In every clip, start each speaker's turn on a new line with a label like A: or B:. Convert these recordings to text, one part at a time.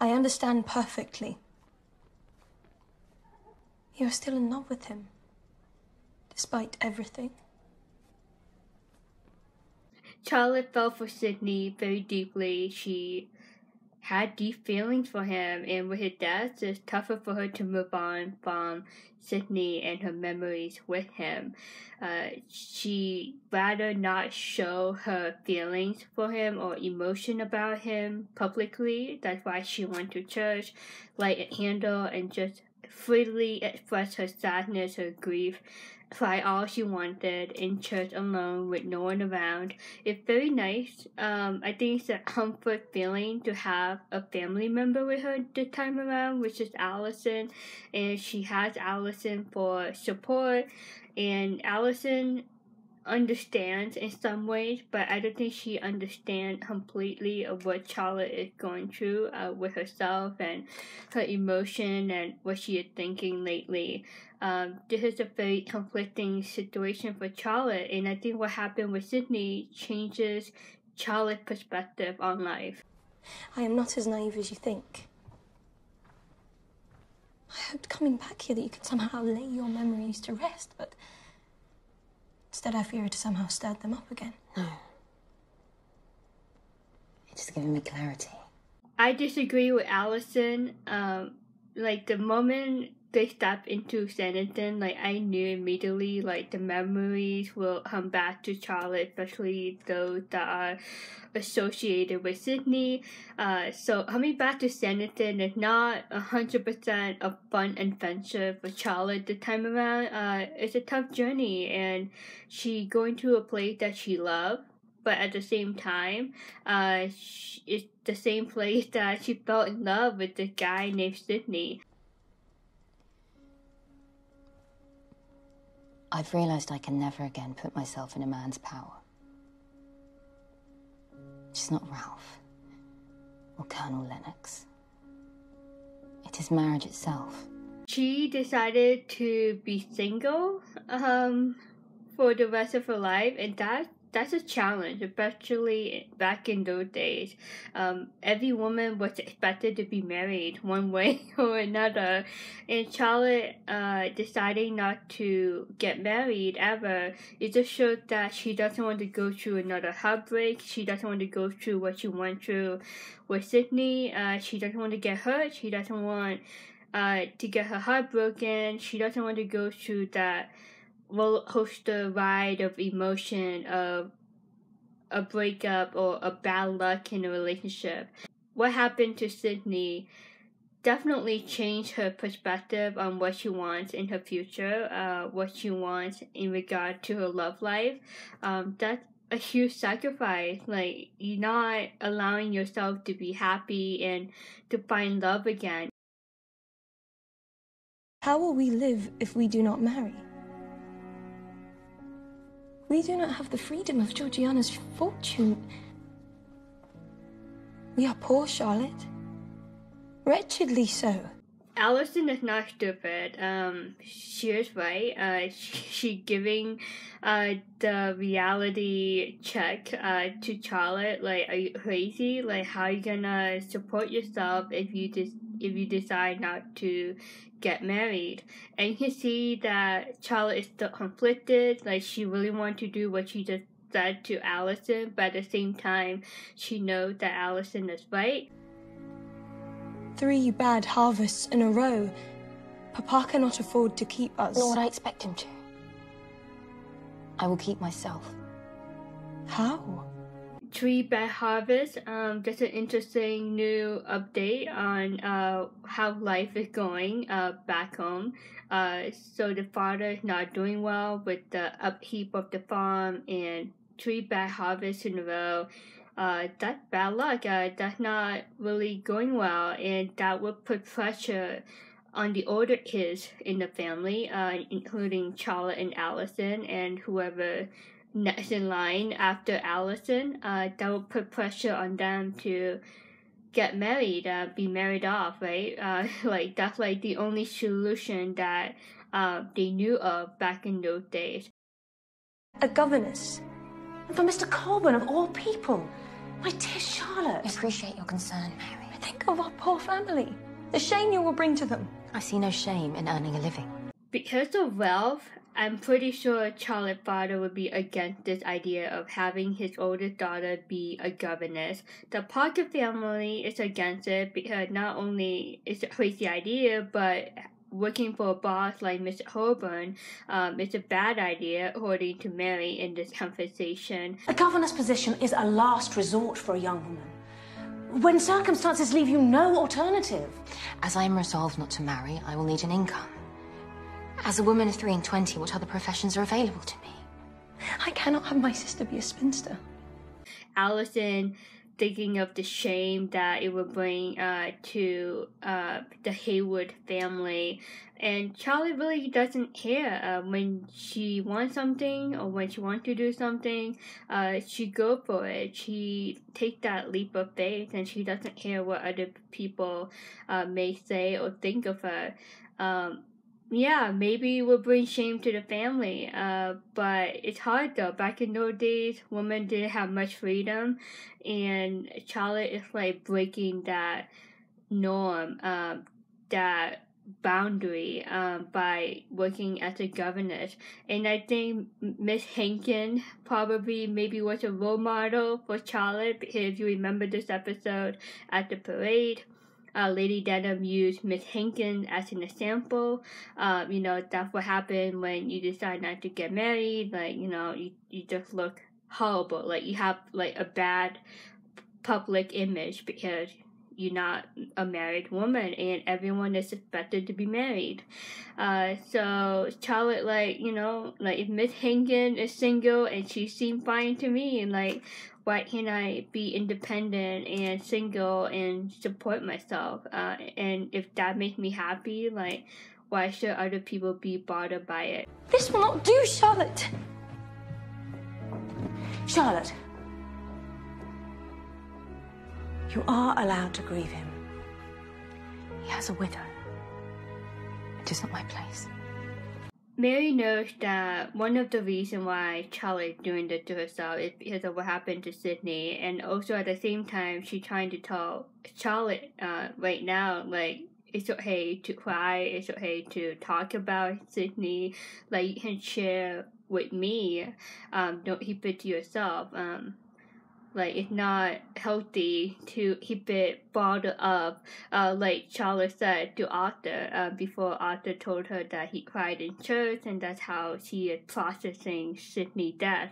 A: I understand perfectly. You're still in love with him, despite everything.
B: Charlotte fell for Sydney very deeply. She had deep feelings for him, and with his death, it's tougher for her to move on from Sydney and her memories with him. She rather not show her feelings for him or emotion about him publicly. That's why she went to church, light a candle, and just freely express her sadness, her grief, try all she wanted in church alone with no one around. It's very nice. I think it's a comfort feeling to have a family member with her this time around, which is Allison, and she has Allison for support, and Allison understands in some ways, but I don't think she understands completely of what Charlotte is going through with herself and her emotion and what she is thinking lately. This is a very conflicting situation for Charlotte, and I think what happened with Sydney changes Charlotte's perspective on life.
A: I am not as naive as you think. I hoped coming back here that you could somehow lay your memories to rest, but instead I fear to somehow stir them up again.
C: No. It's just giving me clarity.
B: I disagree with Allison. The moment they stepped into Sanditon, I knew immediately, the memories will come back to Charlotte, especially those that are associated with Sydney. So coming back to Sanditon is not 100% a fun adventure for Charlotte this time around. It's a tough journey, and she going to a place that she loved, but at the same time, it's the same place that she fell in love with this guy named Sydney.
C: I've realised I can never again put myself in a man's power. It's not Ralph or Colonel Lennox. It is marriage itself.
B: She decided to be single for the rest of her life, and that's a challenge, especially back in those days. Every woman was expected to be married one way or another, and Charlotte deciding not to get married ever, it just shows that she doesn't want to go through another heartbreak. She doesn't want to go through what she went through with Sydney. She doesn't want to get hurt. She doesn't want to get her heart broken. She doesn't want to go through that roller coaster ride of emotion of a breakup or a bad luck in a relationship. What happened to Sydney definitely changed her perspective on what she wants in her future, what she wants in regard to her love life. That's a huge sacrifice. You're not allowing yourself to be happy and to find love again.
A: How will we live if we do not marry? We do not have the freedom of Georgiana's fortune. We are poor, Charlotte. Wretchedly so.
B: Allison is not stupid. She is right. She giving the reality check to Charlotte. Are you crazy? How are you gonna support yourself if you decide not to get married? And you can see that Charlotte is still conflicted. She really wants to do what she just said to Allison, but at the same time, she knows that Allison is right.
A: 3 bad harvests in a row. Papa cannot afford to keep us.
C: Nor would I expect him to. I will keep myself.
A: How?
B: 3 bad harvests. That's an interesting new update on how life is going back home. So the father is not doing well with the upheap of the farm, and 3 bad harvests in a row. That's bad luck. That's not really going well, and that would put pressure on the older kids in the family, including Charlotte and Allison, and whoever next in line after Allison. That would put pressure on them to get married, be married off, right? That's the only solution that they knew of back in those days.
A: A governess.
D: And for Mr. Colburn, of all people. My dear Charlotte.
C: I appreciate your concern, Mary.
A: Think of our poor family. The shame you will bring to them.
C: I see no shame in earning a living.
B: Because of wealth, I'm pretty sure Charlotte's father would be against this idea of having his oldest daughter be a governess. The Parker family is against it because not only is it a crazy idea, but working for a boss like Mr. Heybourne is a bad idea, according to Mary in this conversation.
D: A governess position is a last resort for a young woman, when circumstances leave you no alternative.
C: As I am resolved not to marry, I will need an income. As a woman of 3 and 20, what other professions are available to me?
A: I cannot have my sister be a spinster.
B: Alison thinking of the shame that it would bring to the Haywood family. And Charlotte really doesn't care. When she wants something or when she wants to do something, she go for it. She takes that leap of faith and she doesn't care what other people may say or think of her. Yeah, maybe it will bring shame to the family, but it's hard though. Back in those days, women didn't have much freedom, and Charlotte is like breaking that norm, that boundary, by working as a governess. And I think Miss Henkin probably maybe was a role model for Charlotte, because if you remember this episode at the parade, Lady Denham used Miss Henkin as an example. That's what happened when you decide not to get married. Like, you just look horrible. Like, you have, like, a bad public image because you're not a married woman and everyone is expected to be married. So Charlotte, if Miss Henkin is single and she seemed fine to me, and, like, why can't I be independent and single and support myself? And if that makes me happy, like, why should other people be bothered by it?
A: This will not do, Charlotte.
D: Charlotte, you are allowed to grieve him.
C: He has a widow. It is not my place.
B: Mary knows that one of the reasons why Charlotte is doing this to herself is because of what happened to Sydney, and also at the same time she's trying to tell Charlotte right now, like, it's okay to cry, it's okay to talk about Sydney, like, you can share with me, don't keep it to yourself. Like, it's not healthy to keep it bottled up, like Charlotte said to Arthur, before Arthur told her that he cried in church, and that's how she is processing Sydney's death.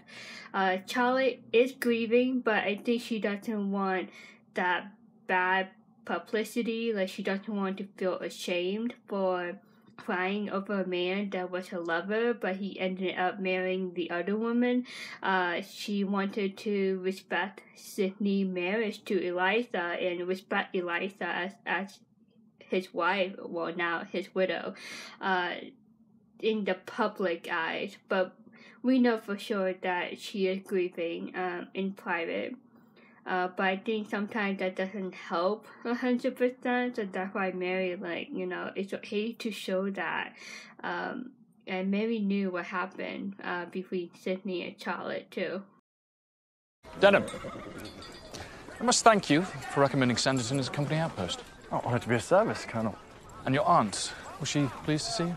B: Charlotte is grieving, but I think she doesn't want that bad publicity. Like, she doesn't want to feel ashamed for crying over a man that was her lover, but he ended up marrying the other woman. She wanted to respect Sydney's marriage to Eliza and respect Eliza as his wife, well, now his widow, in the public eyes. But we know for sure that she is grieving in private. But I think sometimes that doesn't help 100%, so that's why Mary, it's okay to show that. And Mary knew what happened between Sydney and Charlotte, too.
E: Denham, I must thank you for recommending Sanditon as a company outpost.
F: Oh, honoured to be of service, Colonel.
E: And your aunt, was she pleased to see you?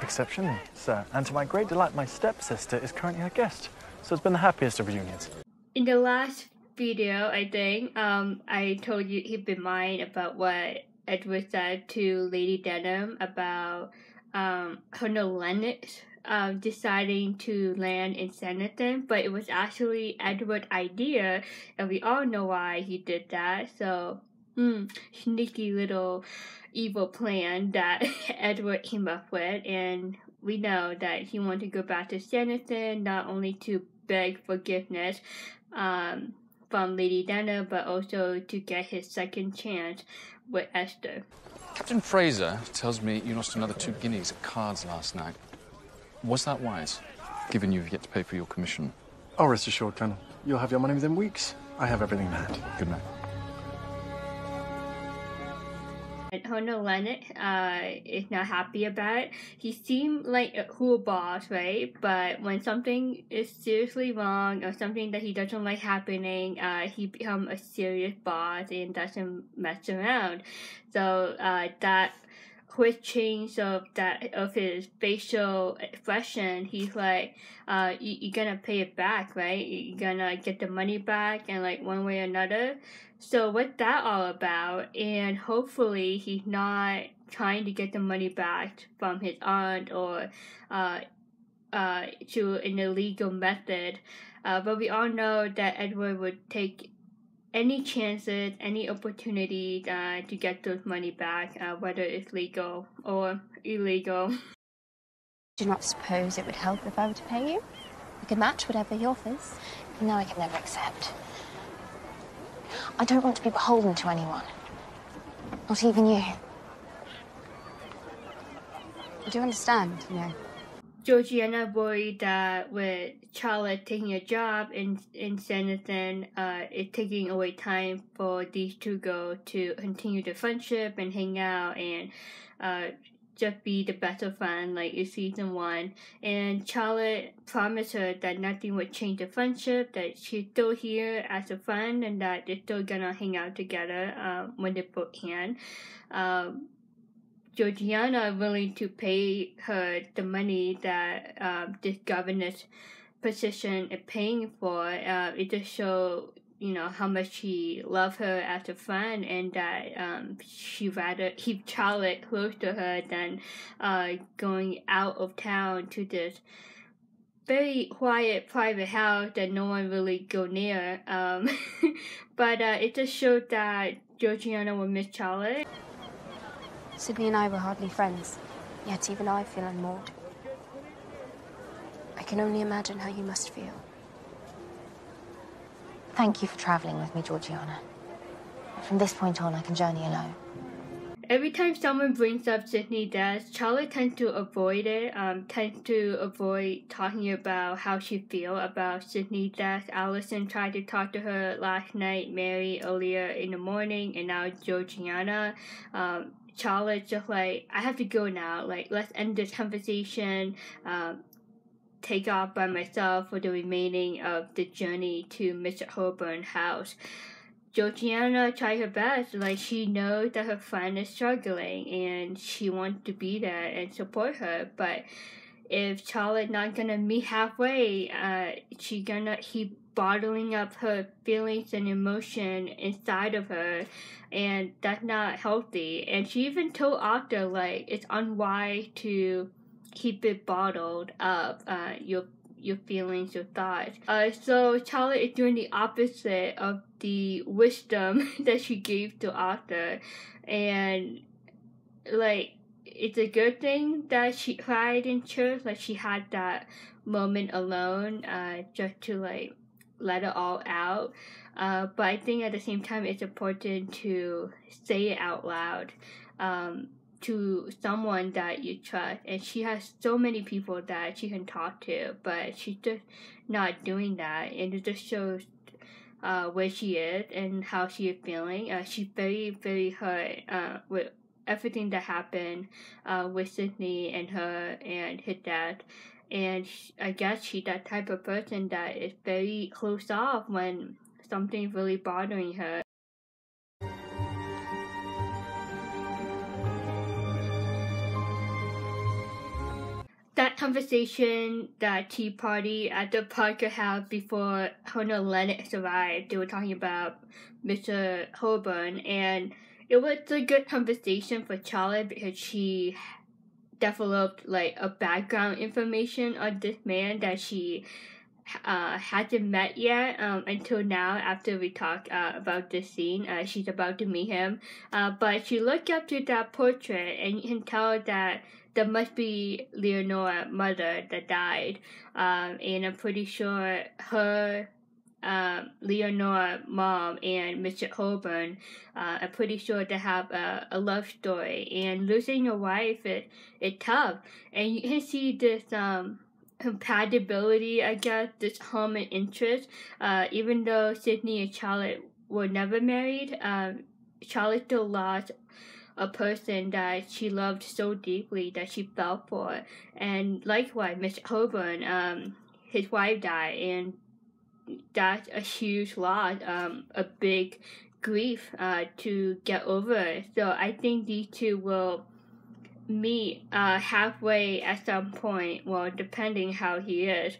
F: Exceptionally, sir. And to my great delight, my stepsister is currently her guest, so it's been the happiest of reunions.
B: In the last video, I think, I told you keep in mind about what Edward said to Lady Denham about Colonel Lennox deciding to land in Sanditon, but it was actually Edward's idea, and we all know why he did that. So, sneaky little evil plan that Edward came up with, and we know that he wanted to go back to Sanditon not only to beg forgiveness from Lady Denham, but also to get his second chance with Esther.
E: Captain Fraser tells me you lost another 2 guineas at cards last night. Was that wise, given you've yet to pay for your commission?
F: Oh, rest assured, Colonel. You'll have your money within weeks. I have everything in hand.
E: Good night.
B: And Honor Lennox is not happy about. He seemed like a cool boss, right? But when something is seriously wrong or something that he doesn't like happening, he becomes a serious boss and doesn't mess around. So that quick change of his facial expression, he's like, you're gonna pay it back, right? You're gonna get the money back, and like one way or another. So what's that all about? And hopefully he's not trying to get the money back from his aunt or through an illegal method. But we all know that Edward would take any chances, any opportunity to get those money back, whether it's legal or illegal.
G: Do you not suppose it would help if I were to pay you? I could match whatever he offers.
C: No, I can never accept. I don't want to be beholden to anyone. Not even you.
G: I do understand, you know.
B: Georgiana worried that with Charlotte taking a job in Sanditon, it's taking away time for these two girls to continue the friendship and hang out and just be the best of friends like in season 1. And Charlotte promised her that nothing would change the friendship, that she's still here as a friend and that they're still gonna hang out together when they book can. Georgiana willing to pay her the money that this governess position is paying for. It just shows, you know, how much she loves her as a friend and that she rather keep Charlotte close to her than going out of town to this very quiet private house that no one really go near. But it just showed that Georgiana will miss Charlotte.
G: Sydney and I were hardly friends, yet even I feel unmoored. I can only imagine how you must feel.
C: Thank you for travelling with me, Georgiana. From this point on, I can journey alone.
B: Every time someone brings up Sydney's death, Charlotte tends to avoid it, tends to avoid talking about how she feels about Sydney's death. Allison tried to talk to her last night, Mary earlier in the morning, and now Georgiana. Charlotte just like, I have to go now, like, let's end this conversation, take off by myself for the remaining of the journey to Mr. Heyburn's house. Georgiana tried her best, like, she knows that her friend is struggling and she wants to be there and support her, but if Charlotte not gonna meet halfway, she gonna keep bottling up her feelings and emotion inside of her, and that's not healthy. And she even told Arthur, like, it's unwise to keep it bottled up, your feelings, your thoughts. So Charlotte is doing the opposite of the wisdom that she gave to Arthur, and like, it's a good thing that she cried in church, like she had that moment alone, just to like let it all out. But I think at the same time it's important to say it out loud to someone that you trust. And she has so many people that she can talk to, but she's just not doing that. And it just shows where she is and how she is feeling. She's very, very hurt with everything that happened with Sydney and her and his dad. And I guess she's that type of person that is very closed off when something's really bothering her. That conversation, that tea party at the Parker house before Honor Lennox arrived, they were talking about Mr. Heybourne, and it was a good conversation for Charlotte because she developed like a background information on this man that she hasn't met yet until now. After we talk about this scene, she's about to meet him, but she looked up to that portrait and you can tell that there must be Leonora's mother that died, and I'm pretty sure her, Leonora, mom, and Mr. Heybourne, I'm pretty sure they have a love story, and losing your wife is tough, and you can see this compatibility, I guess, this common interest, even though Sydney and Charlotte were never married. Charlotte still lost a person that she loved so deeply that she fell for. And likewise, Mr. Heybourne, his wife died, and that's a huge loss, a big grief to get over. So I think these two will meet halfway at some point, well, depending how he is.